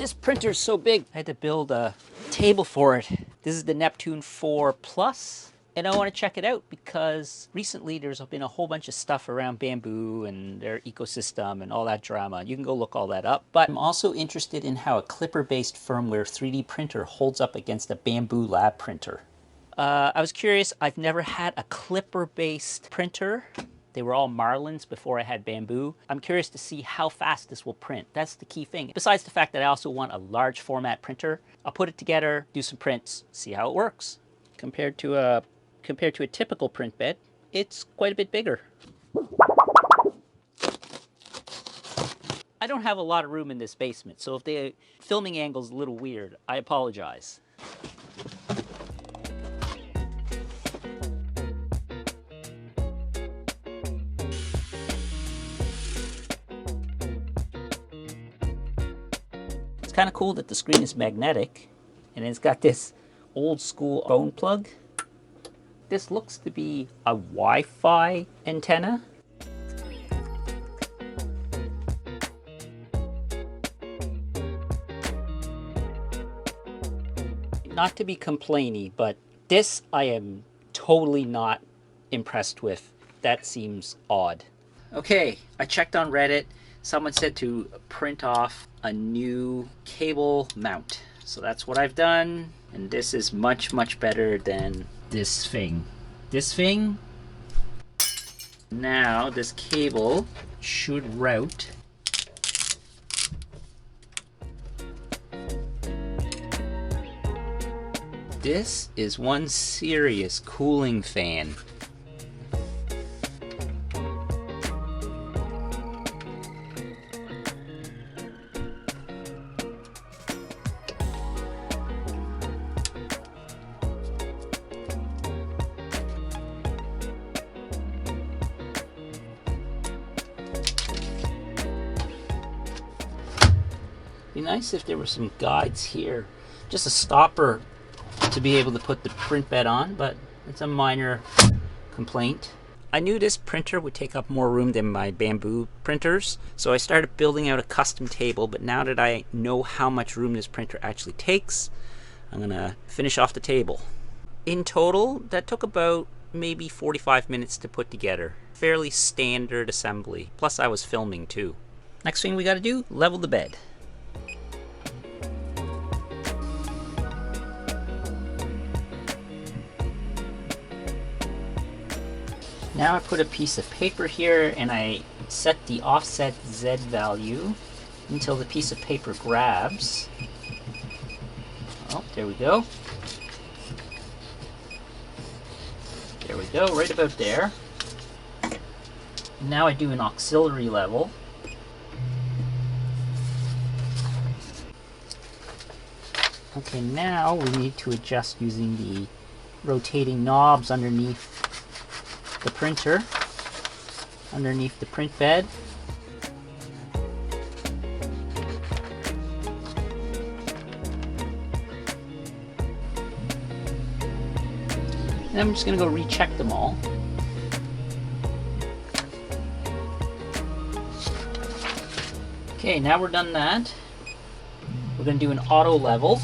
This printer's so big, I had to build a table for it. This is the Neptune 4 Plus, and I want to check it out because recently there's been a whole bunch of stuff around Bamboo and their ecosystem and all that drama. You can go look all that up. But I'm also interested in how a Klipper-based firmware 3D printer holds up against a Bamboo lab printer. I was curious. I've never had a Klipper-based printer. They were all Marlins before I had Bamboo. I'm curious to see how fast this will print. That's the key thing. Besides the fact that I also want a large format printer, I'll put it together, do some prints, see how it works. Compared to a typical print bed, it's quite a bit bigger. I don't have a lot of room in this basement, so if the filming angle's a little weird, I apologize. Kind of cool that the screen is magnetic and it's got this old school phone plug. This looks to be a Wi-Fi antenna. Not to be complainy, but this I am totally not impressed with. That seems odd. Okay, I checked on Reddit. Someone said to print off a new cable mount. So that's what I've done. And this is much, much better than this thing. This thing, now this cable should route This is one serious cooling fan. Be nice if there were some guides here, just a stopper to be able to put the print bed on, but it's a minor complaint. I knew this printer would take up more room than my Bamboo printers, so I started building out a custom table, but now that I know how much room this printer actually takes, I'm gonna finish off the table. In total, that took about maybe 45 minutes to put together. Fairly standard assembly, plus I was filming too. Next thing we gotta do, level the bed. Now I put a piece of paper here and I set the offset Z value until the piece of paper grabs. Oh, there we go. There we go, right about there. Now I do an auxiliary level. Okay, now we need to adjust using the rotating knobs underneath the printer, underneath the print bed. And I'm just going to go recheck them all. Okay, now we're done that. We're going to do an auto level.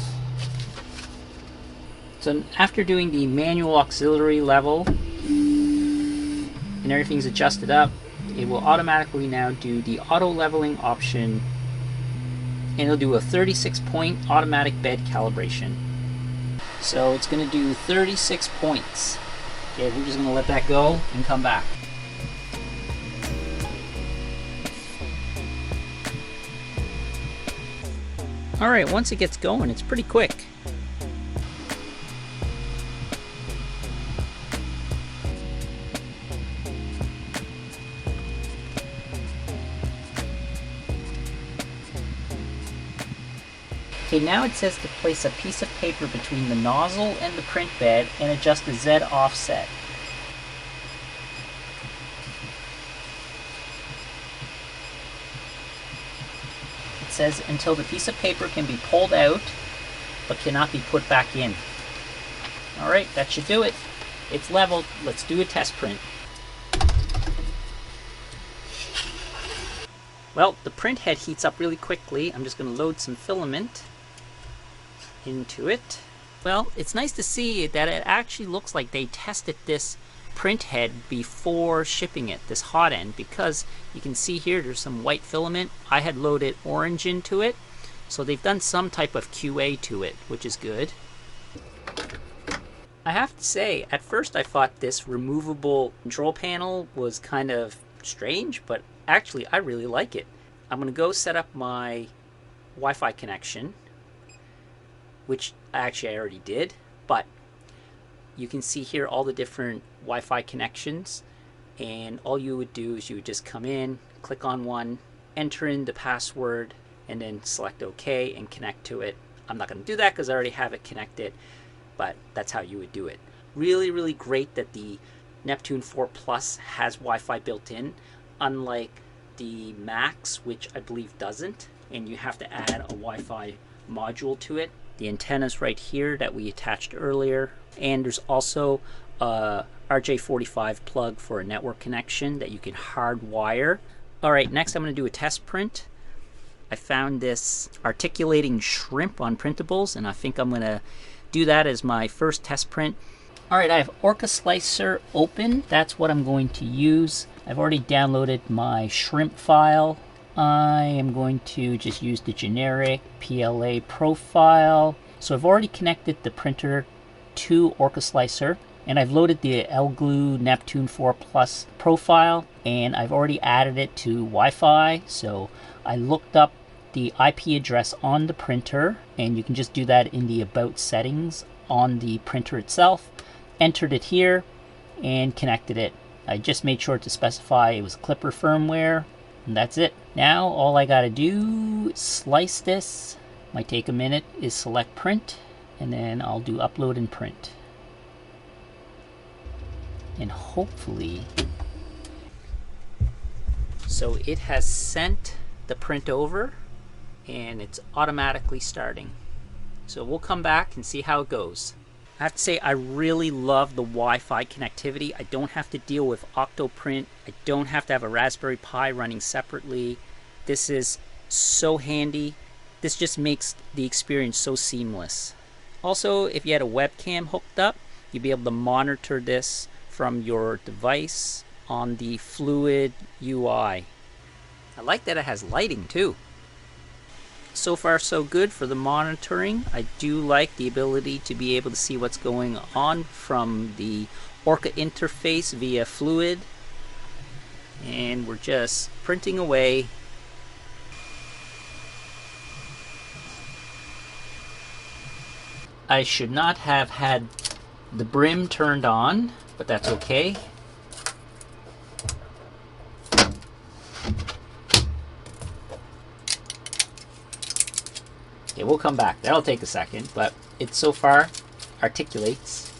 So after doing the manual auxiliary level, and everything's adjusted up, it will automatically now do the auto leveling option, and it'll do a 36-point automatic bed calibration. So it's going to do 36 points. Okay, we're just going to let that go and come back. Alright, once it gets going, it's pretty quick. Okay, now it says to place a piece of paper between the nozzle and the print bed and adjust the Z offset. It says until the piece of paper can be pulled out but cannot be put back in. Alright, that should do it. It's leveled. Let's do a test print. Well, the print head heats up really quickly. I'm just going to load some filament into it. Well, it's nice to see that it actually looks like they tested this print head before shipping it, this hot end, because you can see here there's some white filament. I had loaded orange into it, so they've done some type of QA to it, which is good. I have to say, at first I thought this removable control panel was kind of strange, but actually I really like it. I'm going to go set up my Wi-Fi connection, which actually I already did, but you can see here all the different Wi-Fi connections, and all you would do is you would just come in, click on one, enter in the password, and then select OK and connect to it. I'm not going to do that because I already have it connected, but that's how you would do it. Really, really great that the Neptune 4 Plus has Wi-Fi built in, unlike the Max, which I believe doesn't, and you have to add a Wi-Fi module to it. The antenna's right here that we attached earlier, and there's also a RJ45 plug for a network connection that you can hardwire. Alright, next I'm going to do a test print. I found this articulating shrimp on printables, and I think I'm going to do that as my first test print. Alright, I have Orca Slicer open. That's what I'm going to use. I've already downloaded my shrimp file. I am going to just use the generic PLA profile. So I've already connected the printer to Orca Slicer, and I've loaded the Elegoo Neptune 4 Plus profile, and I've already added it to Wi-Fi. So I looked up the IP address on the printer, and you can just do that in the About settings on the printer itself. Entered it here and connected it. I just made sure to specify it was Klipper firmware, and that's it. Now all I gotta do is slice this. Might take a minute. Is select print, and then I'll do upload and print. And hopefully, so it has sent the print over, and it's automatically starting. So we'll come back and see how it goes. I have to say, I really love the Wi-Fi connectivity. I don't have to deal with Octoprint. I don't have to have a Raspberry Pi running separately. This is so handy. This just makes the experience so seamless. Also, if you had a webcam hooked up, you'd be able to monitor this from your device on the Fluid UI. I like that it has lighting too. So far so good for the monitoring. I do like the ability to be able to see what's going on from the Orca interface via Fluid. And we're just printing away. I should not have had the brim turned on, but that's okay. Okay, we'll come back. That'll take a second, but it so far articulates.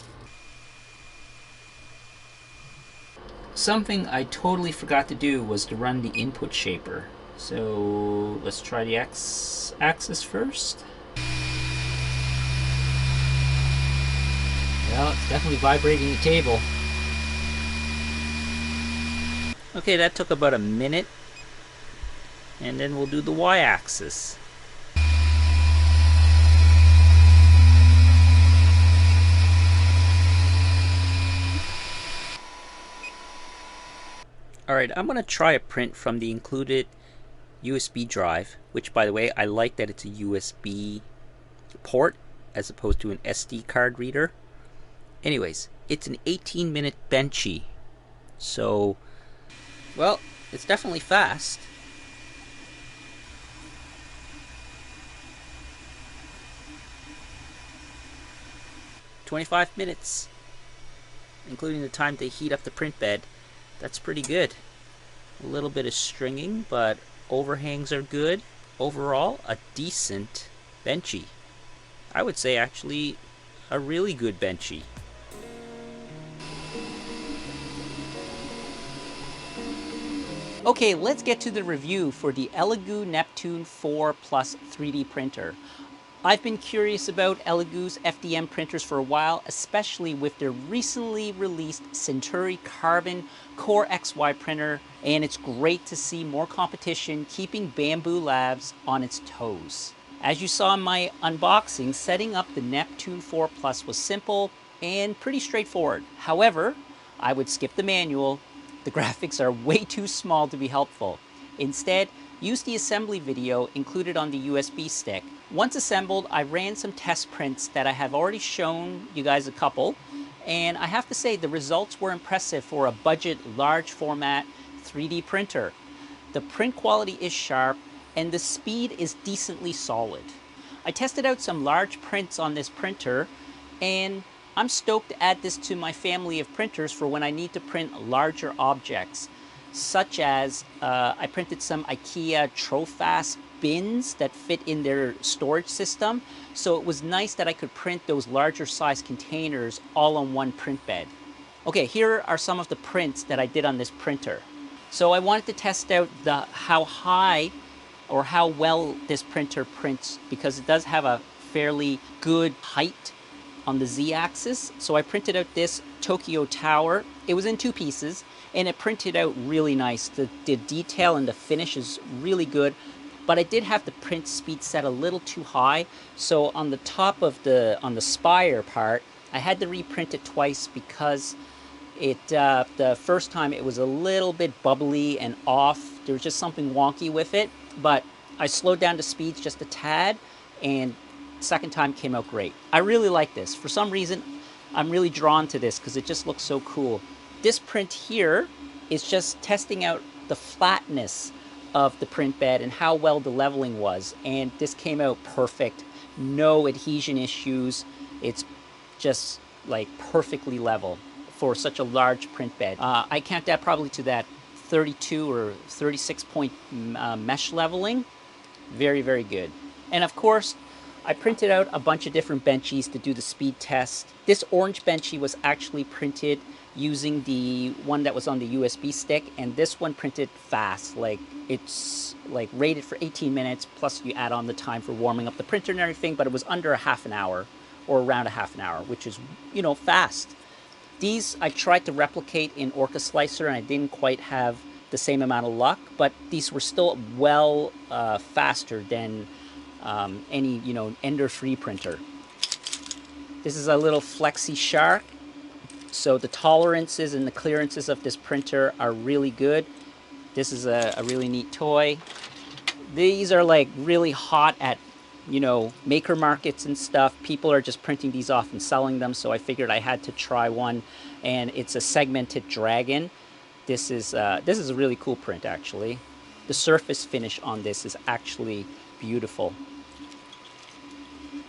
Something I totally forgot to do was to run the input shaper. So let's try the x-axis first. Well, it's definitely vibrating the table. Okay, that took about a minute. And then we'll do the y-axis. Alright, I'm going to try a print from the included USB drive, which, by the way, I like that it's a USB port as opposed to an SD card reader. Anyways, it's an 18-minute benchy. So, well, it's definitely fast. "25 minutes, including the time to heat up the print bed." That's pretty good. A little bit of stringing, but overhangs are good. Overall, a decent benchy. I would say actually a really good benchy. Okay, let's get to the review for the Elegoo Neptune 4 Plus 3D printer. I've been curious about Elegoo's FDM printers for a while, especially with their recently released Century Carbon Core XY printer, and it's great to see more competition keeping Bamboo Labs on its toes. As you saw in my unboxing, setting up the Neptune 4 Plus was simple and pretty straightforward. However, I would skip the manual. The graphics are way too small to be helpful. Instead, use the assembly video included on the USB stick. Once assembled, I ran some test prints that I have already shown you guys a couple, and I have to say the results were impressive for a budget large format 3D printer. The print quality is sharp and the speed is decently solid. I tested out some large prints on this printer, and I'm stoked to add this to my family of printers for when I need to print larger objects, such as I printed some IKEA Trofast bins that fit in their storage system. So it was nice that I could print those larger size containers all on one print bed. Okay, here are some of the prints that I did on this printer. So I wanted to test out how high or how well this printer prints, because it does have a fairly good height on the Z-axis. So I printed out this Tokyo Tower. It was in two pieces and it printed out really nice. The detail and the finish is really good, but I did have the print speed set a little too high. So on the top of on the spire part, I had to reprint it twice because the first time it was a little bit bubbly and off. There was just something wonky with it, but I slowed down the speeds just a tad, and second time came out great. I really like this. For some reason, I'm really drawn to this because it just looks so cool. This print here is just testing out the flatness of the print bed and how well the leveling was, and this came out perfect. No adhesion issues. It's just like perfectly level for such a large print bed. I count that probably to that 32 or 36 point mesh leveling. Very, very good. And of course, I printed out a bunch of different benchies to do the speed test. This orange benchy was actually printed using the one that was on the USB stick, and this one printed fast. Like, it's like rated for 18 minutes, plus you add on the time for warming up the printer and everything, but it was under a half an hour, or around a half an hour, which is, you know, fast. These I tried to replicate in Orca Slicer and I didn't quite have the same amount of luck, but these were still well faster than any, you know, Ender 3 printer. This is a little Flexi Shark. So the tolerances and the clearances of this printer are really good. This is a really neat toy. These are like really hot at, you know, maker markets and stuff. People are just printing these off and selling them, so I figured I had to try one, and it's a segmented dragon. This is a really cool print, actually. The surface finish on this is actually beautiful.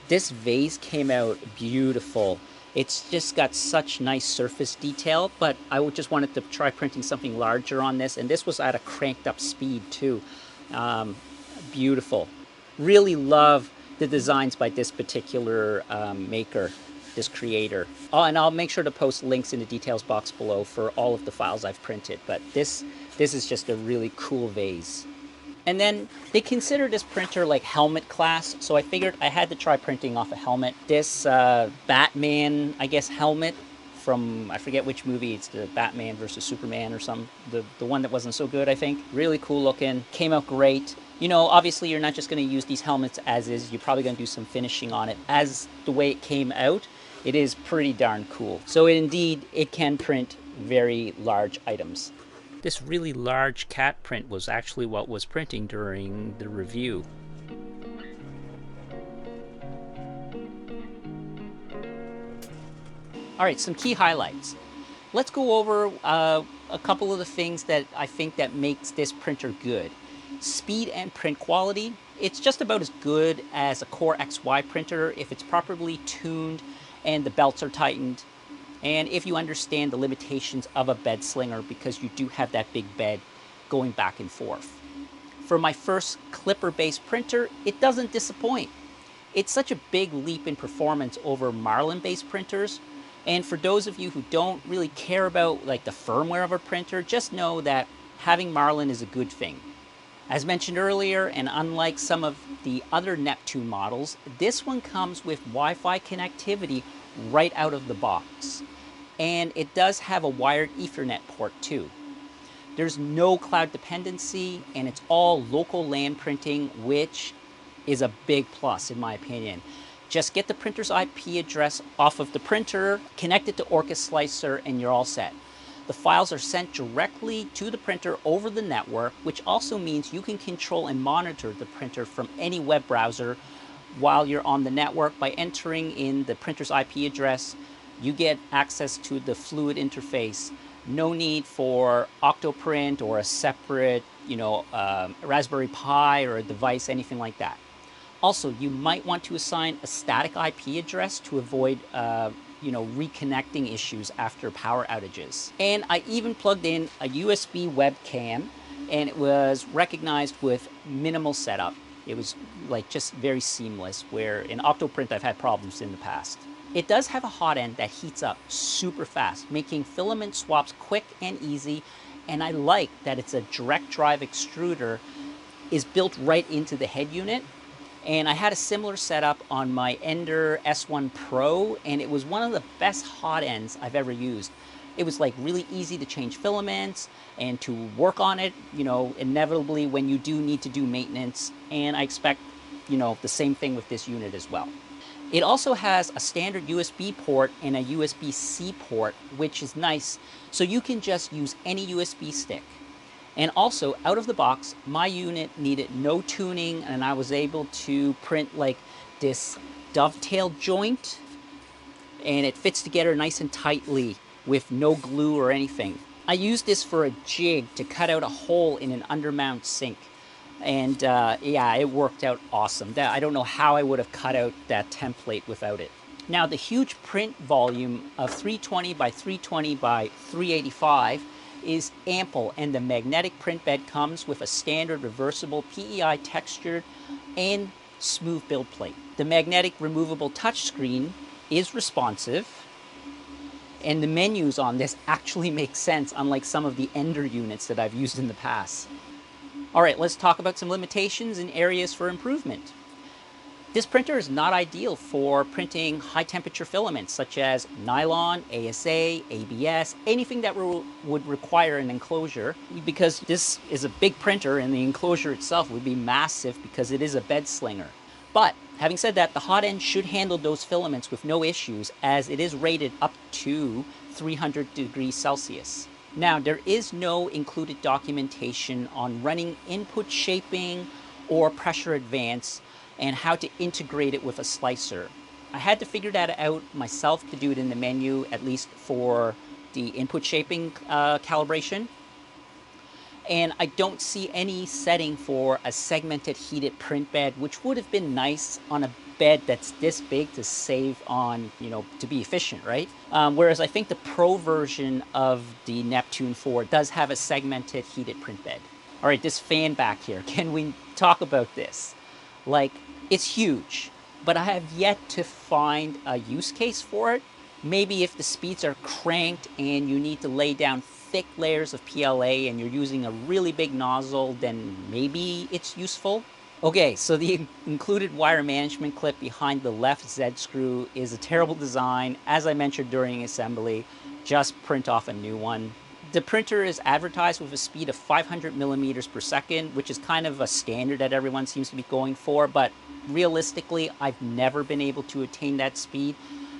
This vase came out beautiful. It's just got such nice surface detail, but I just wanted to try printing something larger on this, and this was at a cranked up speed too. Beautiful. Really love the designs by this particular maker, this creator. Oh, and I'll make sure to post links in the details box below for all of the files I've printed, but this is just a really cool vase. And then they consider this printer like helmet class, so I figured I had to try printing off a helmet. This Batman, I guess, helmet from, I forget which movie, it's the Batman versus Superman or something, the one that wasn't so good, I think. Really cool looking, came out great. You know, obviously you're not just going to use these helmets as is, you're probably going to do some finishing on it. As the way it came out, it is pretty darn cool. So indeed, it can print very large items. This really large cat print was actually what was printing during the review. All right, some key highlights. Let's go over a couple of the things that I think that makes this printer good. Speed and print quality. It's just about as good as a Core XY printer if it's properly tuned and the belts are tightened, and if you understand the limitations of a bed slinger, because you do have that big bed going back and forth. For my first Klipper-based printer, it doesn't disappoint. It's such a big leap in performance over Marlin-based printers, and for those of you who don't really care about like the firmware of a printer, just know that having Marlin is a good thing. As mentioned earlier, and unlike some of the other Neptune models, this one comes with Wi-Fi connectivity right out of the box. And it does have a wired Ethernet port too. There's no cloud dependency, and it's all local LAN printing, which is a big plus in my opinion. Just get the printer's IP address off of the printer, connect it to Orca Slicer, and you're all set. The files are sent directly to the printer over the network, which also means you can control and monitor the printer from any web browser while you're on the network. By entering in the printer's IP address, you get access to the fluid interface. No need for Octoprint or a separate, Raspberry Pi or a device, anything like that. Also, you might want to assign a static IP address to avoid reconnecting issues after power outages. And I even plugged in a USB webcam, and it was recognized with minimal setup. It was just very seamless, where in Octoprint I've had problems in the past. It does have a hot end that heats up super fast, making filament swaps quick and easy, and I like that it's a direct drive extruder is built right into the head unit. And I had a similar setup on my Ender S1 Pro, and it was one of the best hot ends I've ever used. It was really easy to change filaments and to work on it, inevitably when you do need to do maintenance. And I expect, the same thing with this unit as well. It also has a standard USB port and a USB-C port, which is nice. So you can just use any USB stick. And also, out of the box, my unit needed no tuning, and I was able to print this dovetail joint, and it fits together nice and tightly with no glue or anything. I used this for a jig to cut out a hole in an undermount sink. And yeah, it worked out awesome. I don't know how I would have cut out that template without it. Now, the huge print volume of 320 by 320 by 385 is ample, and the magnetic print bed comes with a standard reversible PEI textured and smooth build plate. The magnetic removable touchscreen is responsive, and the menus on this actually make sense, unlike some of the Ender units that I've used in the past. All right, let's talk about some limitations and areas for improvement. This printer is not ideal for printing high temperature filaments such as nylon, ASA, ABS, anything that would require an enclosure, because this is a big printer and the enclosure itself would be massive because it is a bed slinger. But having said that, the hot end should handle those filaments with no issues, as it is rated up to 300 degrees Celsius. Now, there is no included documentation on running input shaping or pressure advance and how to integrate it with a slicer. I had to figure that out myself to do it in the menu, at least for the input shaping calibration. And I don't see any setting for a segmented heated print bed, which would have been nice on a bed that's this big to save on, to be efficient, right? Whereas I think the Pro version of the Neptune 4 does have a segmented heated print bed. All right, this fan back here, can we talk about this? It's huge, but I have yet to find a use case for it. Maybe if the speeds are cranked and you need to lay down thick layers of PLA and you're using a really big nozzle, then maybe it's useful. Okay, so the included wire management clip behind the left Z screw is a terrible design. As I mentioned during assembly, just print off a new one. The printer is advertised with a speed of 500 millimeters per second, which is kind of a standard that everyone seems to be going for, but realistically, I've never been able to attain that speed.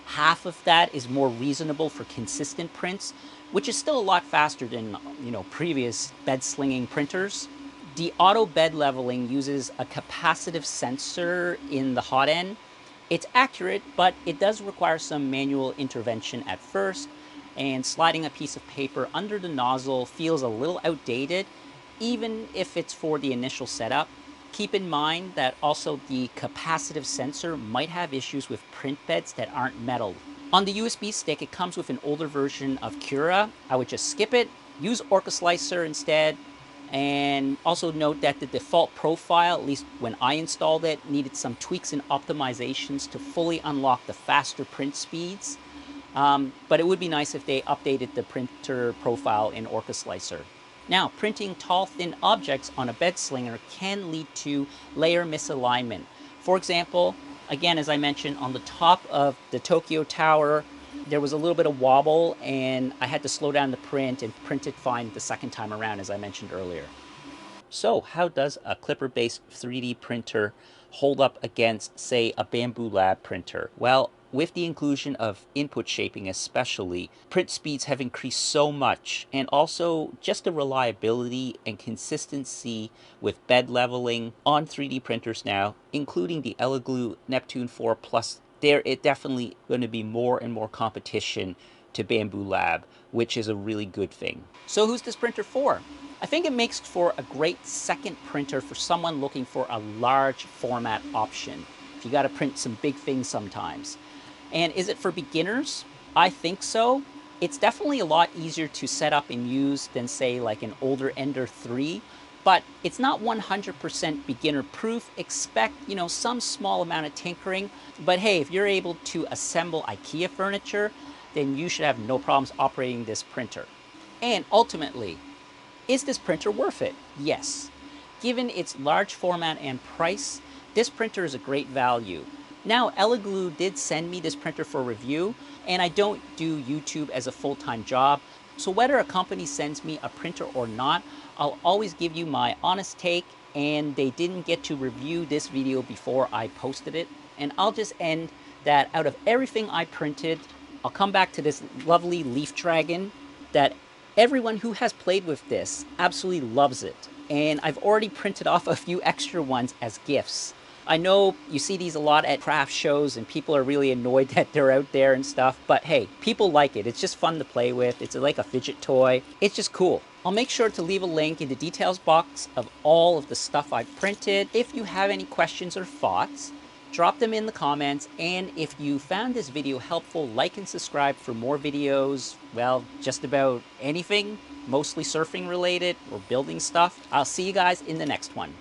Half of that is more reasonable for consistent prints, which is still a lot faster than, previous bed slinging printers. The auto bed leveling uses a capacitive sensor in the hot end. It's accurate, but it does require some manual intervention at first, and sliding a piece of paper under the nozzle feels a little outdated, even if it's for the initial setup. Keep in mind that also the capacitive sensor might have issues with print beds that aren't metal. On the USB stick, it comes with an older version of Cura. I would just skip it, use Orca Slicer instead, and also note that the default profile, at least when I installed it, needed some tweaks and optimizations to fully unlock the faster print speeds. But it would be nice if they updated the printer profile in Orca Slicer. Now, printing tall, thin objects on a bed slinger can lead to layer misalignment. For example, again, as I mentioned, on the top of the Tokyo Tower, there was a little bit of wobble, and I had to slow down the print and print it fine the second time around, as I mentioned earlier. So how does a Klipper-based 3D printer hold up against, say, a Bambu Lab printer? Well, with the inclusion of input shaping especially, print speeds have increased so much, and also just the reliability and consistency with bed leveling on 3D printers now, including the Elegoo Neptune 4 Plus. There is definitely going to be more and more competition to Bambu Lab, which is a really good thing. So who's this printer for? I think it makes for a great second printer for someone looking for a large format option. If you got to print some big things sometimes. And is it for beginners? I think so. It's definitely a lot easier to set up and use than, say, like an older Ender 3, but it's not 100% beginner proof. Expect, some small amount of tinkering. But hey, if you're able to assemble IKEA furniture, then you should have no problems operating this printer. And ultimately, is this printer worth it? Yes. Given its large format and price, this printer is a great value. Now, Elegoo did send me this printer for review, and I don't do YouTube as a full-time job, so whether a company sends me a printer or not, I'll always give you my honest take, and they didn't get to review this video before I posted it. And I'll just end that out of everything I printed, I'll come back to this lovely leaf dragon that everyone who has played with this absolutely loves it. And I've already printed off a few extra ones as gifts. I know you see these a lot at craft shows and people are really annoyed that they're out there and stuff, but hey, people like it. It's just fun to play with. It's like a fidget toy. It's just cool. I'll make sure to leave a link in the details box of all of the stuff I've printed. If you have any questions or thoughts, drop them in the comments, and if you found this video helpful, like and subscribe for more videos, well, just about anything, mostly surfing related or building stuff. I'll see you guys in the next one.